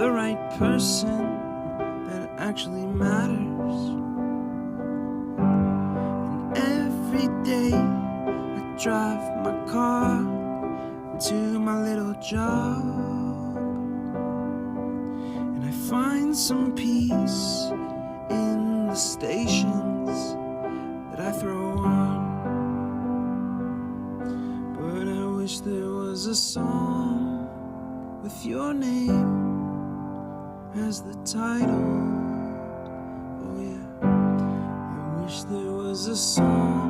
the right person that actually matters. And every day I drive my car to my little job, and I find some peace in the stations that I throw on. But I wish there was a song with your name as the title. Oh yeah, I wish there was a song